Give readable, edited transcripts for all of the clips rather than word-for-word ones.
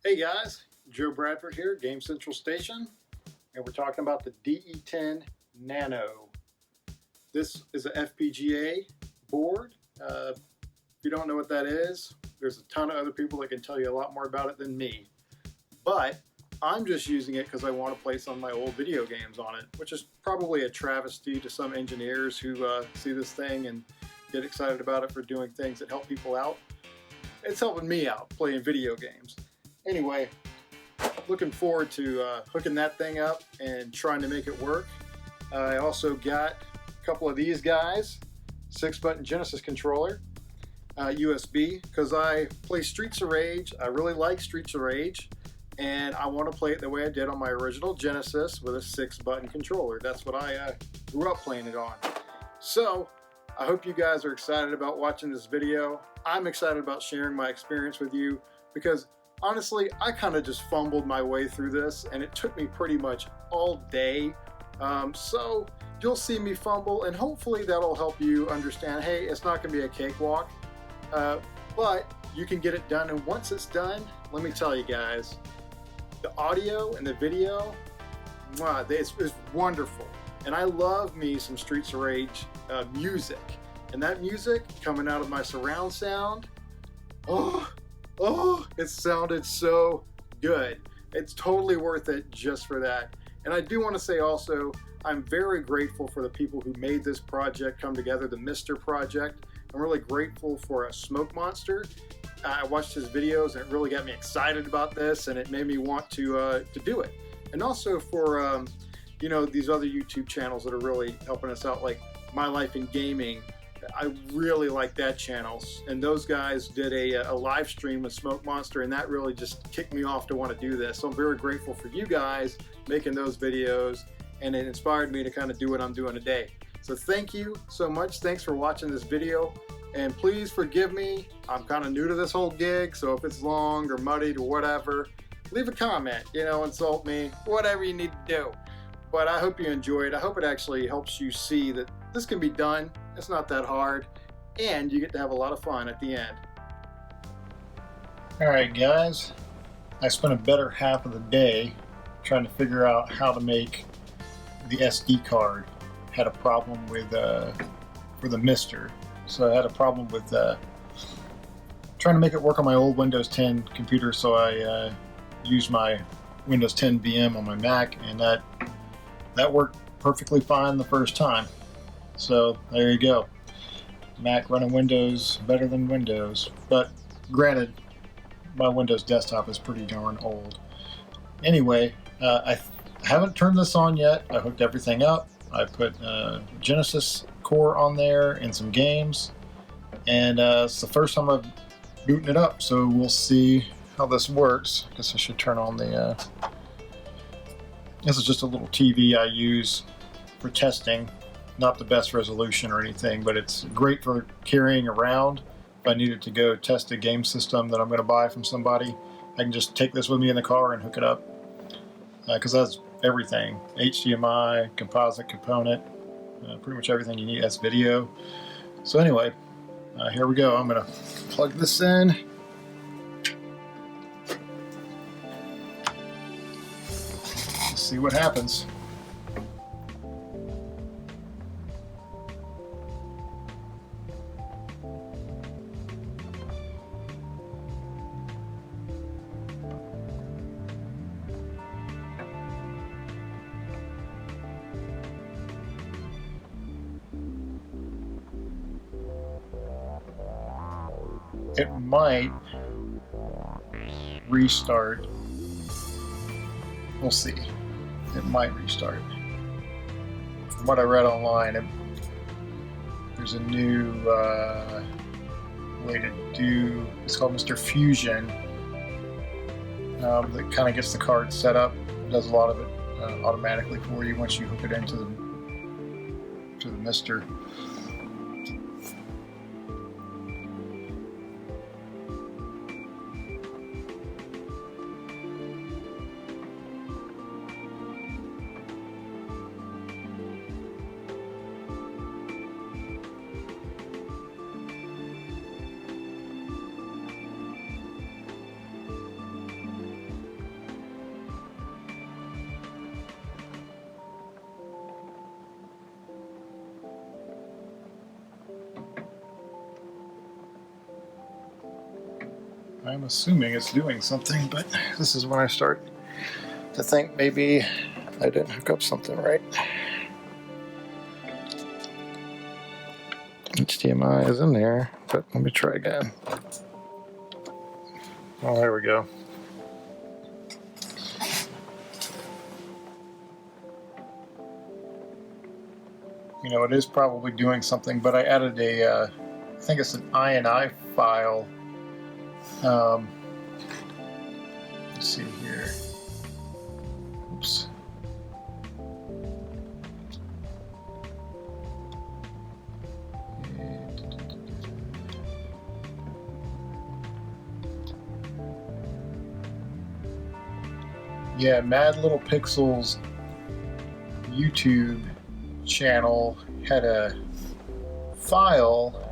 Hey guys, Joe Bradford here, Game Central Station, and we're talking about the DE10 Nano. This is an FPGA board. If you don't know what that is, there's a ton of other people that can tell you a lot more about it than me. But I'm just using it because I want to play some of my old video games on it, which is probably a travesty to some engineers who see this thing and get excited about it for doing things that help people out. It's helping me out playing video games. Anyway, looking forward to hooking that thing up and trying to make it work. I also got a couple of these guys, 6-button Genesis controller, USB, because I play Streets of Rage. I really like Streets of Rage, and I want to play it the way I did on my original Genesis with a 6-button controller. That's what I grew up playing it on. So I hope you guys are excited about watching this video. I'm excited about sharing my experience with you because honestly, I kind of just fumbled my way through this and it took me pretty much all day. So you'll see me fumble and hopefully that'll help you understand, hey, it's not going to be a cakewalk, but you can get it done. And once it's done, let me tell you guys, the audio and the video, it's wonderful. And I love me some Streets of Rage music. And that music coming out of my surround sound, it sounded so good. It's totally worth it just for that. And I do want to say also, I'm very grateful for the people who made this project come together, the MiSTer project. I'm really grateful for Smoke Monster. I watched his videos and it really got me excited about this and it made me want to do it. And also for these other YouTube channels that are really helping us out, like My Life in Gaming. I really like that channel, and those guys did a live stream with Smoke Monster, and that really just kicked me off to want to do this. So I'm very grateful for you guys making those videos, and it inspired me to kind of do what I'm doing today. So thank you so much. Thanks for watching this video, and please forgive me. I'm kind of new to this whole gig, so if it's long or muddied or whatever, leave a comment, insult me, whatever you need to do. But I hope you enjoy it. I hope it actually helps you see that this can be done. It's not that hard, and you get to have a lot of fun at the end. Alright guys, I spent a better half of the day trying to figure out how to make the SD card. Had a problem with for the MiSTer, so I had a problem with trying to make it work on my old Windows 10 computer, so I used my Windows 10 VM on my Mac, and that worked perfectly fine the first time. So there you go. Mac running Windows better than Windows. But granted, my Windows desktop is pretty darn old. Anyway, I haven't turned this on yet. I hooked everything up. I put Genesis core on there and some games. And it's the first time I'm booting it up, so we'll see how this works. I guess I should turn on the... This is just a little TV I use for testing. Not the best resolution or anything, but it's great for carrying around. If I needed to go test a game system that I'm going to buy from somebody, I can just take this with me in the car and hook it up. Because that's everything. HDMI, composite component, pretty much everything you need. That's video. So anyway, here we go. I'm going to plug this in. Let's see what happens. It might restart. We'll see. It might restart. From what I read online, there's a new way to do, it's called MiSTer Fusion, that kind of gets the card set up. It does a lot of it automatically for you once you hook it into the MiSTer. I'm assuming it's doing something, but this is when I start to think maybe I didn't hook up something right. HDMI is in there, but let me try again. Oh, there we go. You know, it is probably doing something, but I added a, I think it's an INI file. Let's see here. Oops. Yeah, Mad Little Pixels YouTube channel had a file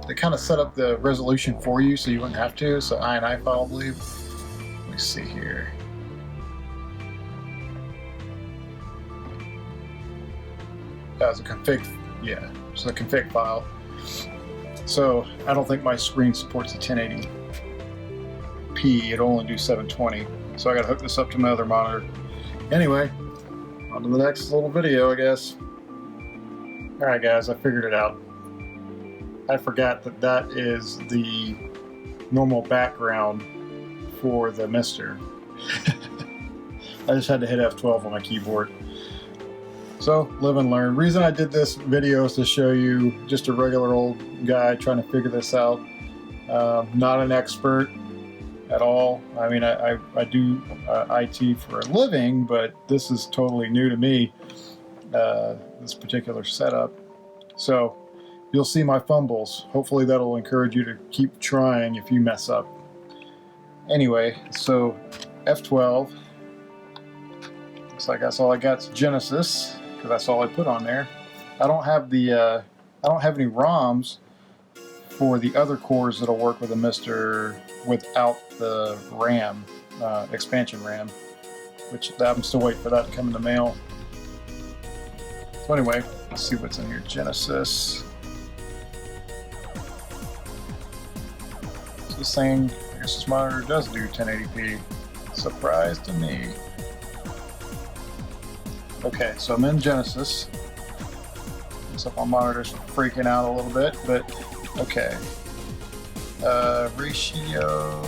that kind of set up the resolution for you so you wouldn't have to. So INI file, I believe. Let me see here. That was a config, yeah, so the config file. So I don't think my screen supports a 1080p. It'll only do 720. So I gotta hook this up to my other monitor. Anyway, on to the next little video, I guess. Alright guys, I figured it out. I forgot that that is the normal background for the MiSTer. I just had to hit F12 on my keyboard. So, live and learn. Reason I did this video is to show you just a regular old guy trying to figure this out. Not an expert at all. I mean, I do IT for a living, but this is totally new to me, this particular setup. So, you'll see my fumbles. Hopefully that'll encourage you to keep trying if you mess up. Anyway, so F12. Looks like that's all I got. It's Genesis, because that's all I put on there. I don't have the I don't have any ROMs for the other cores that'll work with a MiSTer without the RAM, expansion RAM, which I'm still waiting for that to come in the mail. So anyway, let's see what's in here. Genesis. So this thing, I guess this monitor does do 1080p. Surprise to me. Okay, so I'm in Genesis. Looks like my monitor's freaking out a little bit, but okay. Ratio.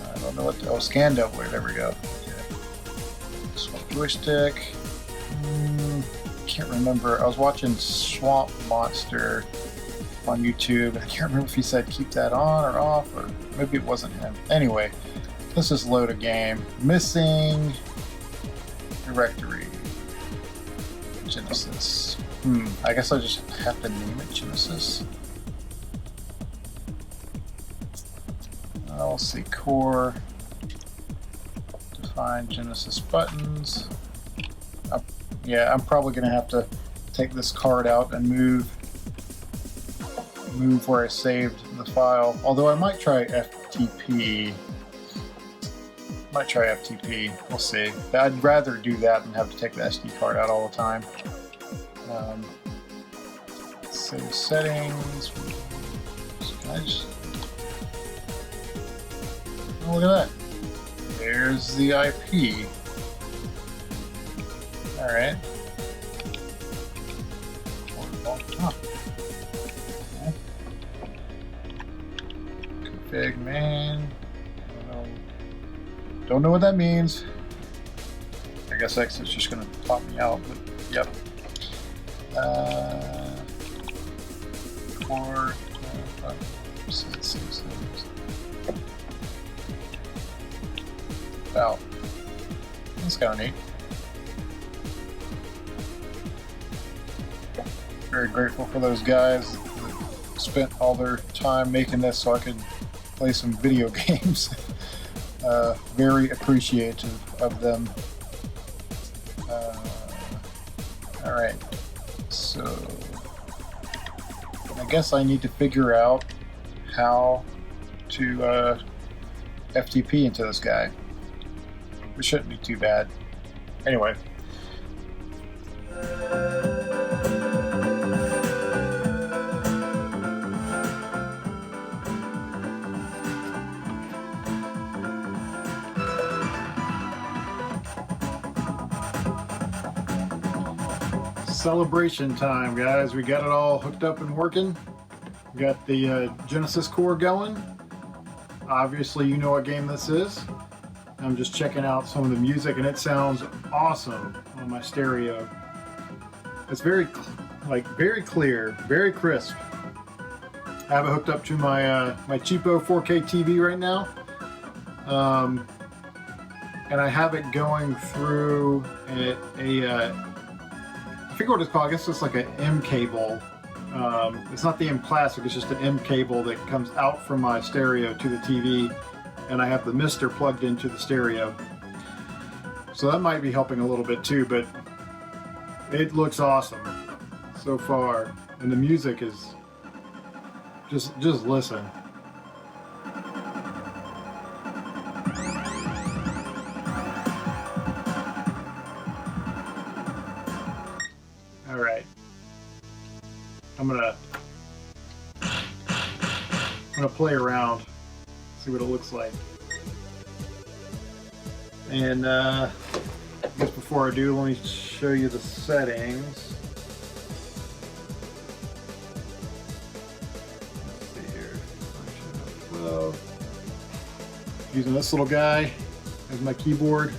I don't know what. Scan doubler. There we go. Okay. Swap joystick. Can't remember. I was watching Swamp Monster on YouTube. I can't remember if he said keep that on or off, or maybe it wasn't him. Anyway, let's just load a game. Missing directory. Genesis. I guess I just have to name it Genesis. I'll see core. Define Genesis buttons. Yeah, I'm probably going to have to take this card out and move where I saved the file. Although I might try FTP. We'll see. I'd rather do that than have to take the SD card out all the time. Save settings. Can I just... Oh, look at that. There's the IP. Alright. Config main. Don't know what that means. I guess X is just going to pop me out, but yep. Core. Wow. That's kind of neat. Very grateful for those guys that spent all their time making this so I could play some video games. Very appreciative of them. Alright, so I guess I need to figure out how to FTP into this guy. It shouldn't be too bad. Anyway. celebration time, guys. We got it all hooked up and working. We got the Genesis core going. Obviously, you know what game this is. I'm just checking out some of the music, and it sounds awesome on my stereo. It's very clear, very crisp. I have it hooked up to my my cheapo 4K TV right now, and I have it going through I forget what it's called. I guess it's like an M cable. It's not the M Classic, it's just an M cable that comes out from my stereo to the TV, and I have the MiSTer plugged into the stereo. So that might be helping a little bit too, but it looks awesome so far. And the music is just listen. All right, I'm gonna play around, see what it looks like. And I guess before I do, let me show you the settings. Let's see here. Well, using this little guy as my keyboard.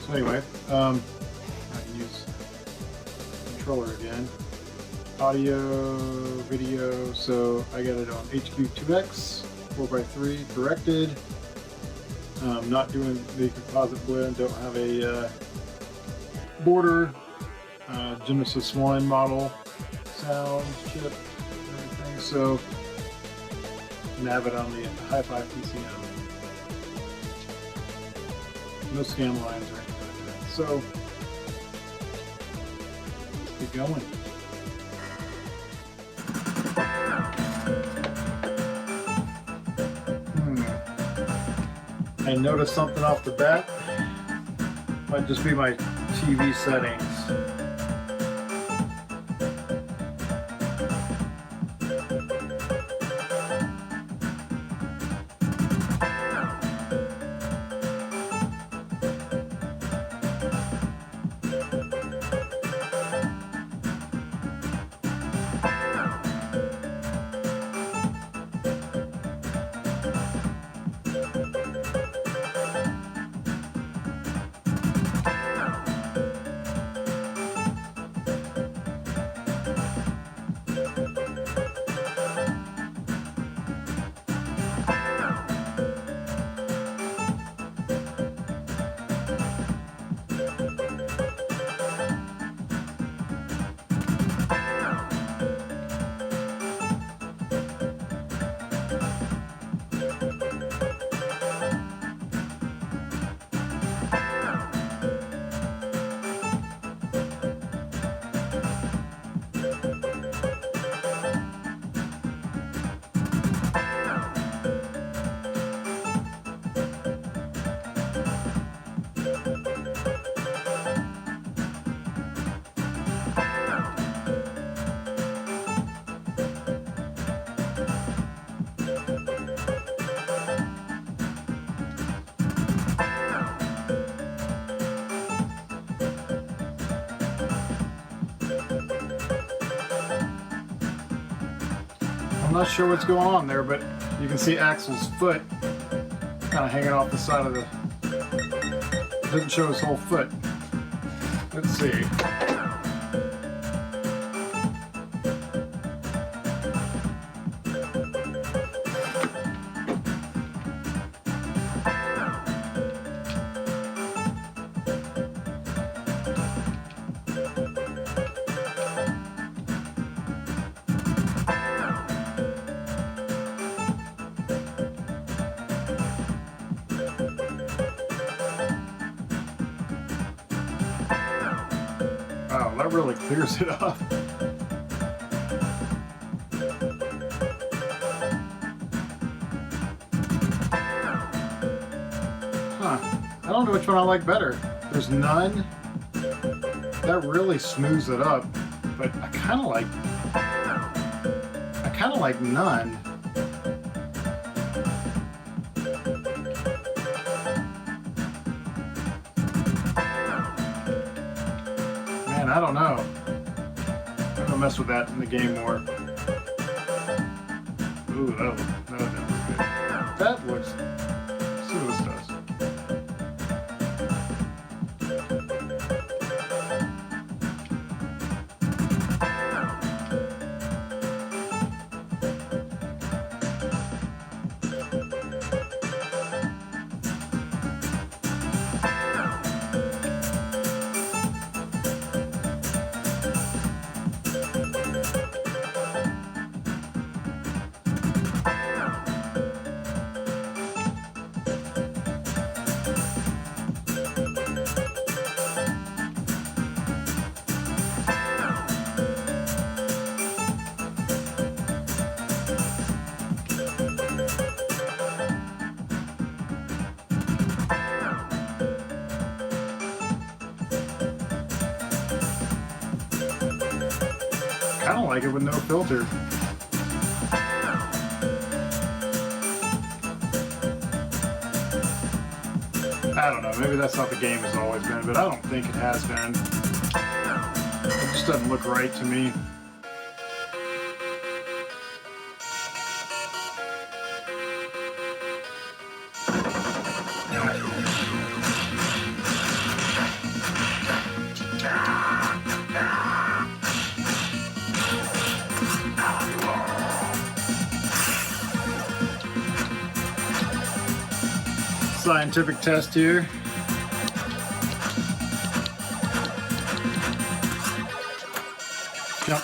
So anyway, I can use the controller again. Audio, video, so I got it on HQ2X, 4x3 corrected. Not doing the composite blend, don't have a border. Genesis 1 model sound chip, everything. So, and have it on the Hi-Fi PCM. No scan lines or anything like that. So, let's get going. I noticed something off the bat. Might just be my TV settings. I'm not sure what's going on there, but you can see Axel's foot kind of hanging off the side of the... It doesn't show his whole foot. Let's see. Wow, that really clears it up. Huh. I don't know which one I like better. There's none. That really smooths it up, but I kind of like none. I don't know. I'm gonna mess with that in the game more. Ooh, that didn't look good. That looks. Let's see what this does. I don't like it with no filter. I don't know, maybe that's how the game has always been, but I don't think it has been. It just doesn't look right to me. Scientific test here. Jump.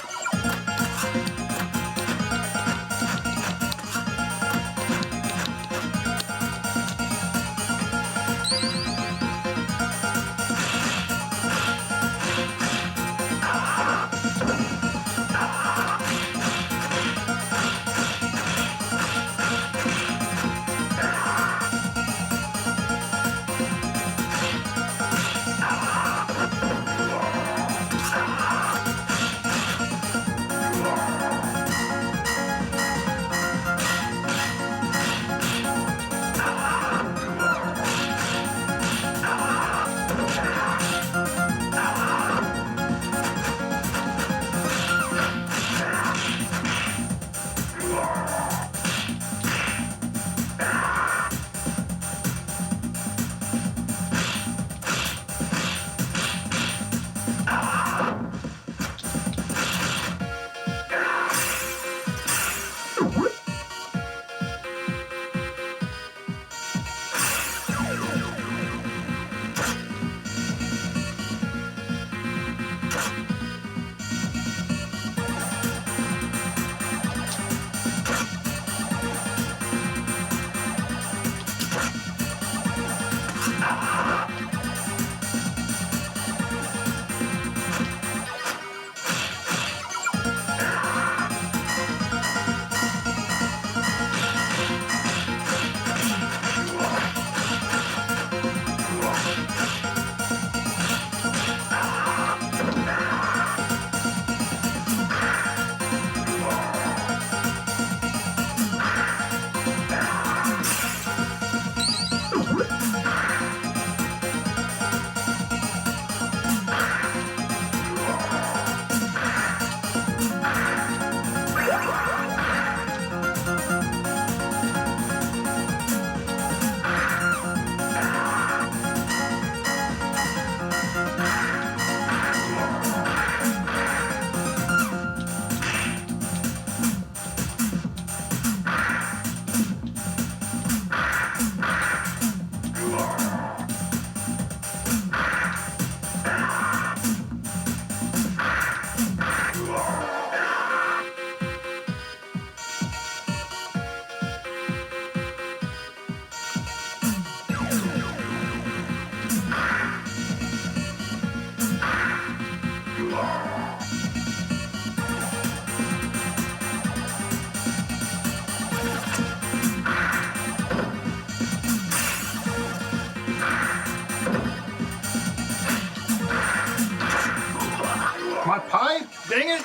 My pipe? Dang it!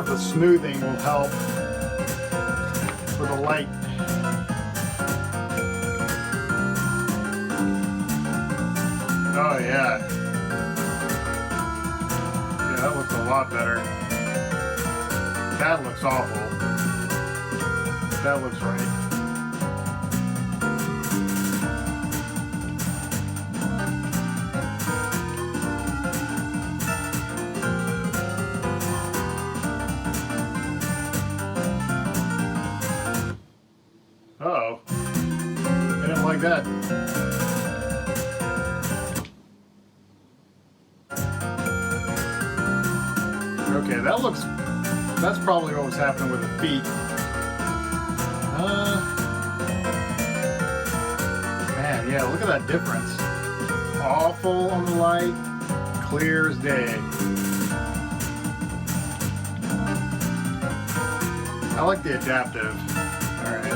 of the smoothing will help with the light. Oh yeah. Yeah, that looks a lot better. That looks awful. That looks right. Uh-oh. I didn't like that. Okay, that looks... That's probably what was happening with the feet. Man, yeah, look at that difference. Awful on the light, clear as day. I like the adaptive. Alright.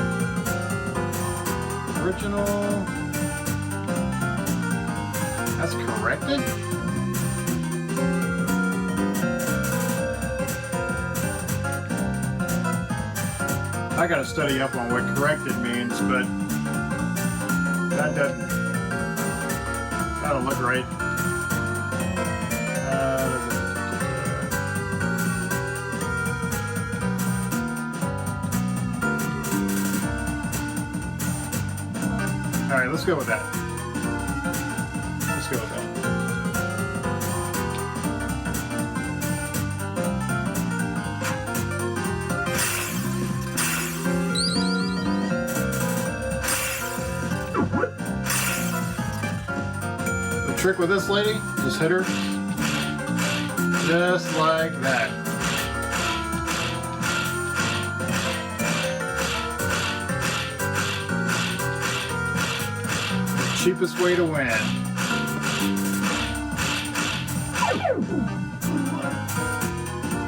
Original. That's corrected? I gotta study up on what corrected means, but that don't look right. Alright, let's go with that. Let's go with that. The trick with this lady, just hit her. Just like that. Cheapest way to win.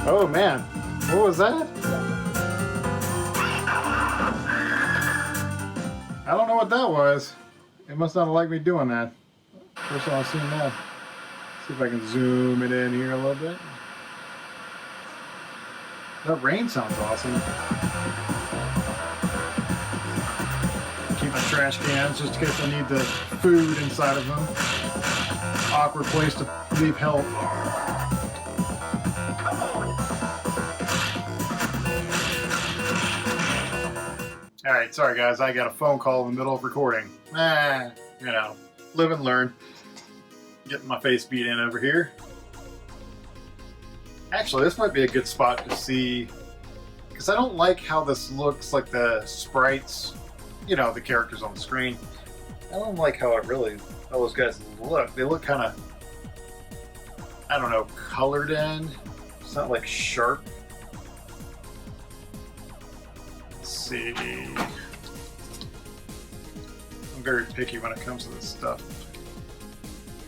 Oh man, what was that? I don't know what that was. It must not have liked me doing that. First time I've seen that. See if I can zoom it in here a little bit. That rain sounds awesome. Keep my trash cans just in case I need the food inside of them. Awkward place to leave help. Alright, sorry guys, I got a phone call in the middle of recording. You know, live and learn. Getting my face beat in over here. Actually, this might be a good spot to see, because I don't like how this looks like the sprites, you know, the characters on the screen. I don't like how it really, how those guys look. They look kind of, I don't know, colored in. It's not like sharp. Let's see. I'm very picky when it comes to this stuff.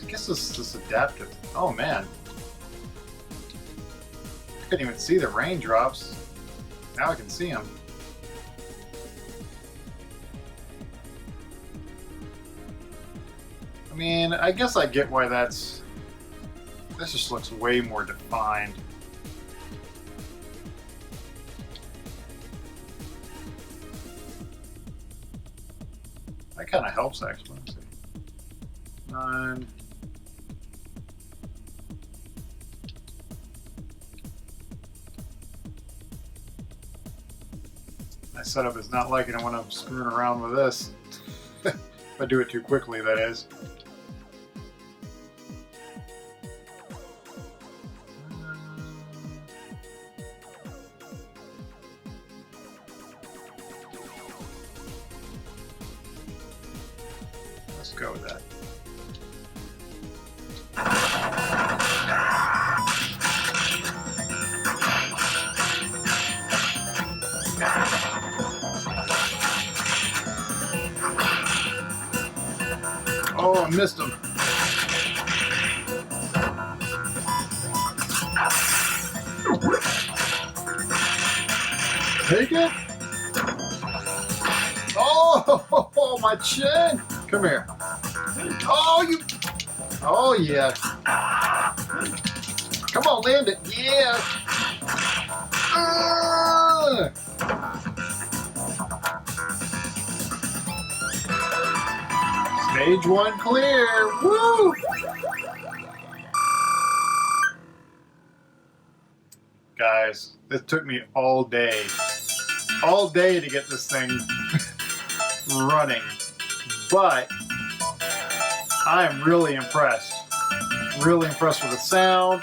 I guess this is adaptive. Oh man. I couldn't even see the raindrops. Now I can see them. I mean, I guess I get why that's... This just looks way more defined. That kind of helps actually. Let's see. 9. My setup is not liking it when I'm screwing around with this. If I do it too quickly, that is. Let's go with that. Oh, I missed him. Take it. Oh, my chin. Come here. Oh, you. Oh, yeah. Come on, land it. Yeah. Stage 1 clear. Woo! Guys, this took me all day to get this thing running, but I am really impressed. Really impressed with the sound.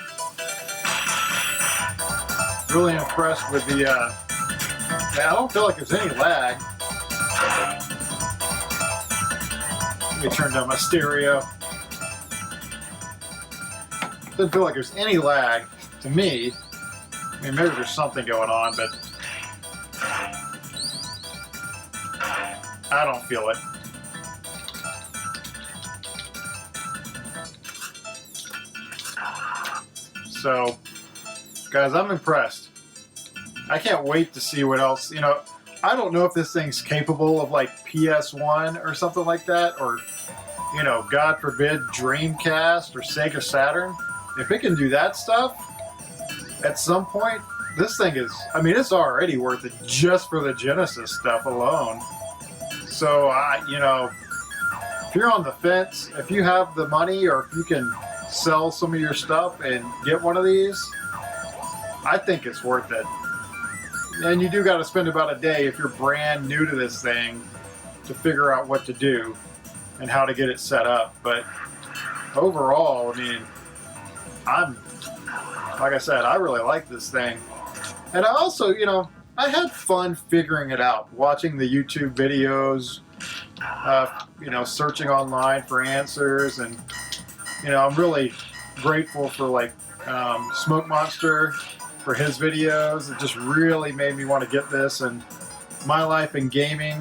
Really impressed with the, I don't feel like there's any lag. Let me turn down my stereo. Doesn't feel like there's any lag to me. I mean, maybe there's something going on, but I don't feel it. So, guys, I'm impressed. I can't wait to see what else, you know, I don't know if this thing's capable of like PS1 or something like that, or, you know, God forbid, Dreamcast or Sega Saturn. If it can do that stuff, at some point, this thing is, I mean, it's already worth it just for the Genesis stuff alone. So, you know, if you're on the fence, if you have the money or if you can sell some of your stuff and get one of these, I think it's worth it. And you do got to spend about a day if you're brand new to this thing to figure out what to do and how to get it set up. But overall, I mean, like I said, I really like this thing. And I also, you know, I had fun figuring it out, watching the YouTube videos, you know, searching online for answers. And, you know, I'm really grateful for like Smoke Monster for his videos. It just really made me want to get this. And My Life in Gaming,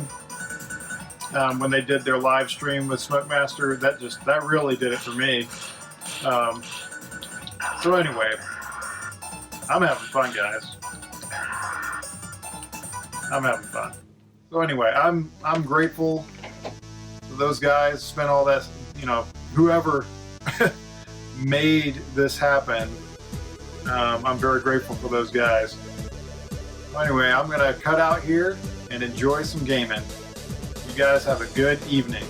when they did their live stream with Smoke Master, that really did it for me. So anyway, I'm having fun, guys. I'm having fun. So anyway, I'm grateful for those guys. Spent all that, you know, whoever made this happen. I'm very grateful for those guys. Anyway, I'm gonna cut out here and enjoy some gaming. You guys have a good evening.